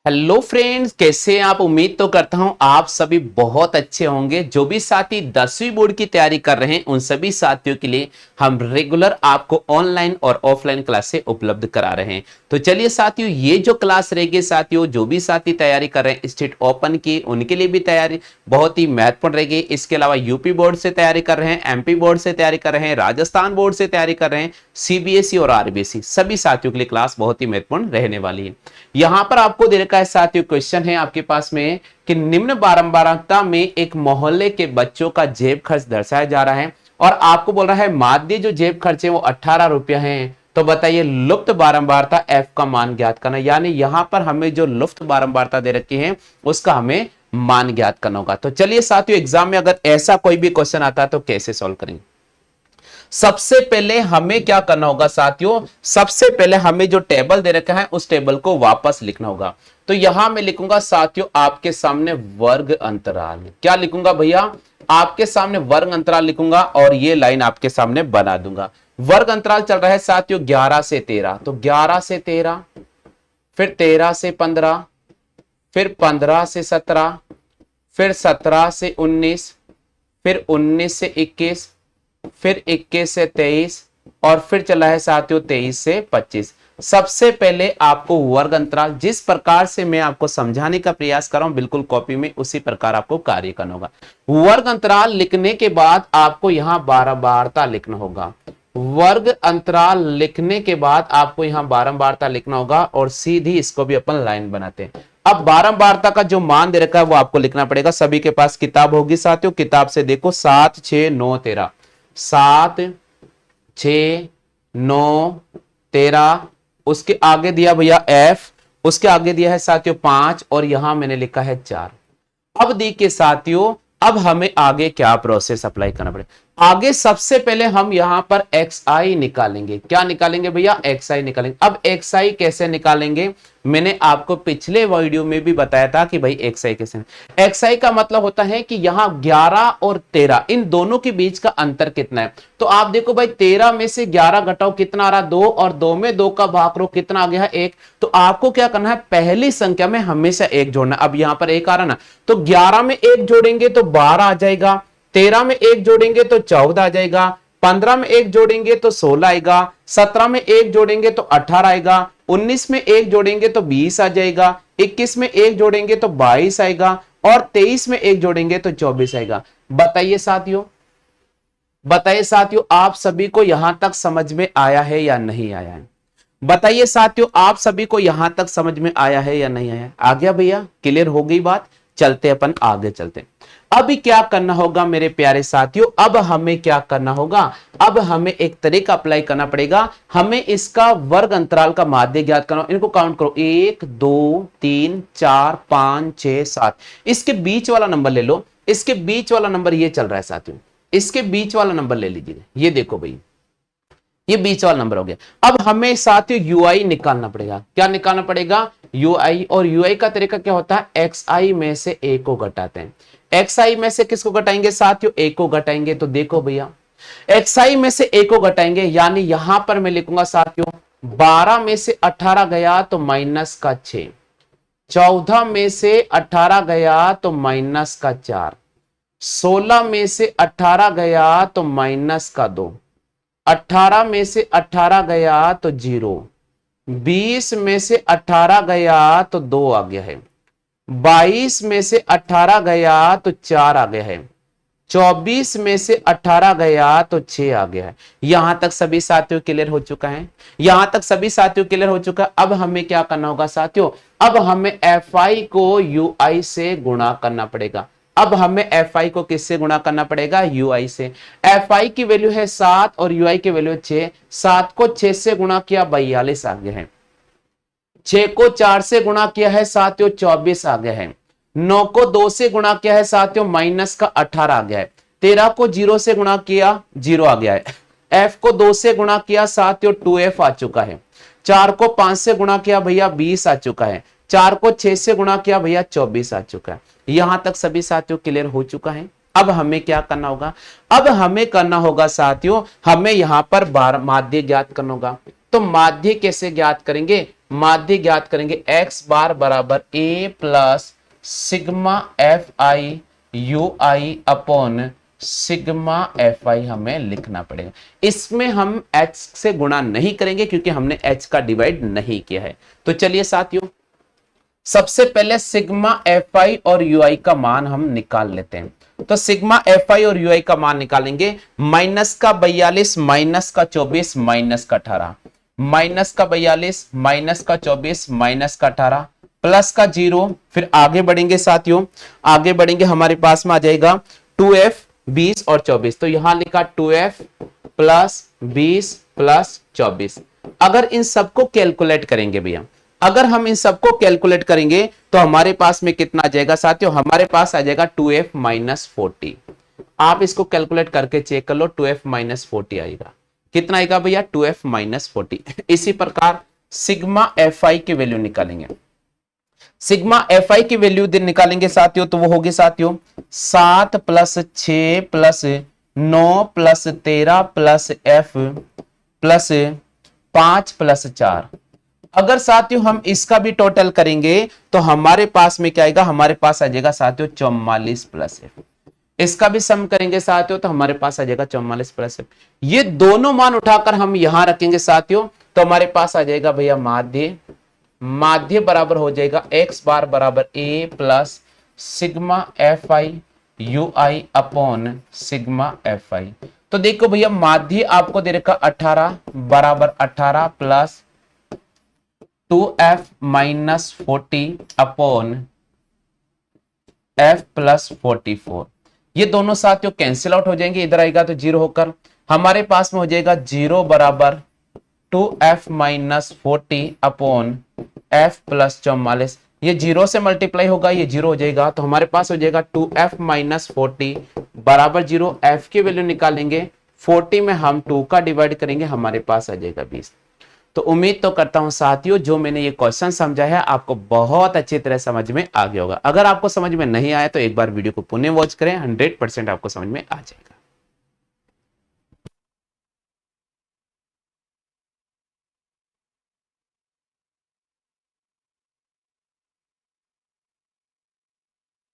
Hello friends, कैसे हैं आप। उम्मीद तो करता हूं आप सभी बहुत अच्छे होंगे। जो भी साथी 10वीं बोर्ड की तैयारी कर रहे हैं उन सभी साथियों के लिए हम रेगुलर आपको ऑनलाइन और ऑफलाइन क्लासें उपलब्ध करा रहे हैं। तो चलिए साथियों, ये जो क्लास रहेगी साथियों, जो भी साथी तैयारी कर रहे हैं स्टेट ओपन की, उनके लिए भी तैयारी बहुत ही महत्वपूर्ण रहेगी। इसके अलावा यूपी बोर्ड से तैयारी कर रहे हैं, एमपी बोर्ड से तैयारी कर रहे हैं, राजस्थान बोर्ड से तैयारी कर रहे हैं, सीबीएसई और आरबीएसई सभी साथियों के लिए क्लास बहुत ही महत्वपूर्ण रहने वाली है। यहां पर आपको दे रखा है साथियों, क्वेश्चन है आपके पास में कि निम्न बारंबारता में एक मोहल्ले के बच्चों का जेब खर्च दर्शाया जा रहा है और आपको बोल रहा है माध्य जो जेब खर्च है वो 18 रुपया है। तो बताइए लुप्त बारंबारता एफ का मान ज्ञात करना, यानी यहां पर हमें जो लुप्त बारंबारता दे रखी है उसका हमें मान ज्ञात करना होगा। तो चलिए साथियों, एग्जाम में अगर ऐसा कोई भी क्वेश्चन आता है तो कैसे सॉल्व करेंगे। सबसे पहले हमें क्या करना होगा साथियों, सबसे पहले हमें जो टेबल दे रखा है उस टेबल को वापस लिखना होगा। तो यहां मैं लिखूंगा साथियों आपके सामने वर्ग अंतराल। क्या लिखूंगा भैया, आपके सामने वर्ग अंतराल लिखूंगा और ये लाइन आपके सामने बना दूंगा। वर्ग अंतराल चल रहा है साथियों 11 से 13, तो 11 से 13, फिर 13 से 15, फिर 15 से 17, फिर 17 से 19, फिर 19 से 21, फिर 21 से 23 और फिर चला है साथियों 23 से 25। सबसे पहले आपको वर्ग अंतराल जिस प्रकार से मैं आपको समझाने का प्रयास कर रहा हूं बिल्कुल कॉपी में उसी प्रकार आपको कार्य करना होगा। वर्ग अंतराल लिखने के बाद आपको यहां बारंबारता लिखना होगा। वर्ग अंतराल लिखने के बाद आपको यहां बारंबारता लिखना होगा और सीधी इसको भी अपन लाइन बनाते हैं। अब बारंबारता का जो मान दे रखा है वो आपको लिखना पड़ेगा। सभी के पास किताब होगी साथियों, किताब से देखो 7 6 9 13, 7 6 9 13, उसके आगे दिया भैया एफ, उसके आगे दिया है साथियों 5 और यहां मैंने लिखा है 4। अब देखिए साथियों, अब हमें आगे क्या प्रोसेस अप्लाई करना पड़ेगा। आगे सबसे पहले हम यहां पर xi निकालेंगे। क्या निकालेंगे भैया, xi निकालेंगे। अब xi कैसे निकालेंगे, मैंने आपको पिछले वीडियो में भी बताया था कि भाई xi कैसे। xi का मतलब होता है कि यहां 11 और 13 इन दोनों के बीच का अंतर कितना है। तो आप देखो भाई 13 में से 11 घटाओ कितना आ रहा, 2, और 2 में 2 का भाग करो कितना आ गया, 1। तो आपको क्या करना है, पहली संख्या में हमेशा 1 जोड़ना। अब यहां पर 1 आ रहा ना, तो 11 में 1 जोड़ेंगे तो 12 आ जाएगा, 13 में 1 जोड़ेंगे तो 14 आ जाएगा, 15 में 1 जोड़ेंगे तो 16 आएगा, 17 में 1 जोड़ेंगे तो 18 आएगा, 19 में 1 जोड़ेंगे तो 20 आ जाएगा, 21 में 1 जोड़ेंगे तो 22 आएगा और 23 में 1 जोड़ेंगे तो 24 आएगा। बताइए साथियों, बताइए साथियों, आप सभी को यहां तक समझ में आया है या नहीं आया है। बताइए साथियों, आप सभी को यहां तक समझ में आया है या नहीं आया। आ गया भैया, क्लियर हो गई बात। चलते अपन आगे चलते। अभी क्या करना होगा मेरे प्यारे साथियों, अब हमें क्या करना होगा, अब हमें एक तरीका अप्लाई करना पड़ेगा। हमें इसका वर्ग अंतराल का माध्य ज्ञात करना। इनको काउंट करो, 1 2 3 4 5 6 7। इसके बीच वाला नंबर ले लो, इसके बीच वाला नंबर ये चल रहा है साथियों, इसके बीच वाला नंबर ले लीजिए। ये देखो भाई, ये बीच वाला नंबर हो गया। अब हमें साथियों यूआई निकालना पड़ेगा। क्या निकालना पड़ेगा, यूआई। और यूआई का तरीका क्या होता है, एक्सआई में से ए को घटाते हैं। एक्सआई में से किसको घटाएंगे साथियों, ए को घटाएंगे। तो देखो भैया, एक्सआई में से ए को घटाएंगे, यानी यहां पर मैं लिखूंगा साथियों 12 में से 18 गया तो माइनस का 6, 14 में से 18 गया तो माइनस का 4, 16 में से 18 गया तो माइनस का 2, 18 में से 18 गया तो 0, 20 में से 18 गया तो 2 आ गया है, 22 में से 18 गया तो 4 आ गया है, 24 में से 18 गया तो 6 आ गया है। यहां तक सभी साथियों क्लियर हो चुका है, यहां तक सभी साथियों क्लियर हो चुका है। अब हमें क्या करना होगा साथियों, अब हमें fi को ui से गुणा करना पड़ेगा। अब हमें fi को किससे गुणा करना पड़ेगा, ui से। fi की वैल्यू है 7 और ui की वैल्यू है 6। 7 को 6 से गुणा किया 42 आ गया है, 6 को 4 से गुणा किया है साथियों 24 आ गया है, 9 को 2 से गुणा किया है साथियों माइनस का 18 आ गया है, 13 को 0 से गुणा किया 0 आ गया है, f को 2 से गुणा किया साथियों 2f आ चुका है, 4 को 5 से गुणा किया भैया 20 आ चुका है, 4 को 6 से गुणा किया भैया 24 आ चुका है। यहां तक सभी साथियों क्लियर हो चुका है। अब हमें क्या करना होगा, अब हमें करना होगा साथियों, हमें यहां पर माध्य ज्ञात करना होगा। तो माध्य कैसे ज्ञात करेंगे, माध्य ज्ञात करेंगे x बार बराबर a plus sigma F I you I upon sigma F I हमें लिखना पड़ेगा। इसमें हम h से गुणा नहीं करेंगे क्योंकि हमने h का डिवाइड नहीं किया है। तो चलिए साथियों, सबसे पहले सिग्मा एफ आई और यू आई का मान हम निकाल लेते हैं। तो सिग्मा एफ आई और यू आई का मान निकालेंगे, माइनस का 42 माइनस का 24 माइनस का 18, माइनस का 42 माइनस का 24 माइनस का 18 प्लस का 0। फिर आगे बढ़ेंगे साथियों, आगे बढ़ेंगे, हमारे पास में आ जाएगा 2f 20 और 24। तो यहां लिखा 2f प्लस 20 प्लस 24। अगर इन सबको कैलकुलेट करेंगे भैया, अगर हम इन सबको कैलकुलेट करेंगे तो हमारे पास में कितना आ जाएगा साथियों, हमारे पास आ जाएगा 2f माइनस 40। आप इसको कैलकुलेट करके चेक कर लो, 2f माइनस 40 आएगा। कितना आएगा भैया, 2f माइनस 40। इसी प्रकार सिग्मा एफ आई की वैल्यू निकालेंगे, सिग्मा एफ आई की वैल्यू दिन निकालेंगे साथियों, तो वो होगी साथियों 7 plus 6 plus 9 plus 13 plus f plus 5 plus 4। अगर साथियों हम इसका भी टोटल करेंगे तो हमारे पास में क्या आएगा, हमारे पास आ जाएगा साथियों 44 प्लस f। इसका भी सम करेंगे साथियों तो हमारे पास आ जाएगा 44 प्लस f। ये दोनों मान उठाकर हम यहां रखेंगे साथियों, तो हमारे पास आ जाएगा भैया माध्य, माध्य बराबर हो जाएगा x बार बराबर a plus sigma F I you I upon sigma F I. तो देखो भैया माध्य आपको दे रखा 18 बराबर 18 plus 2f minus 40 upon f plus 44। ये दोनों साथियों कैंसिल आउट हो जाएंगे, इधर आएगा तो 0 होकर हमारे पास में हो जाएगा 0 बराबर 2f minus 40 upon f plus 44। ये 0 से मल्टीप्लाई होगा, ये 0 हो जाएगा, तो हमारे पास हो जाएगा 2f माइनस 40 बराबर 0। f की वैल्यू निकालेंगे, 40 में हम 2 का डिवाइड करेंगे, हमारे पास आ जाएगा 20। तो उम्मीद तो करता हूं साथियों जो मैंने ये क्वेश्चन समझा है आपको बहुत अच्छी तरह समझ में आ गया होगा। अगर आपको समझ में नहीं आया तो एक बार वीडियो को पुनः वॉच करें, 100% आपको समझ में आ जाएगा।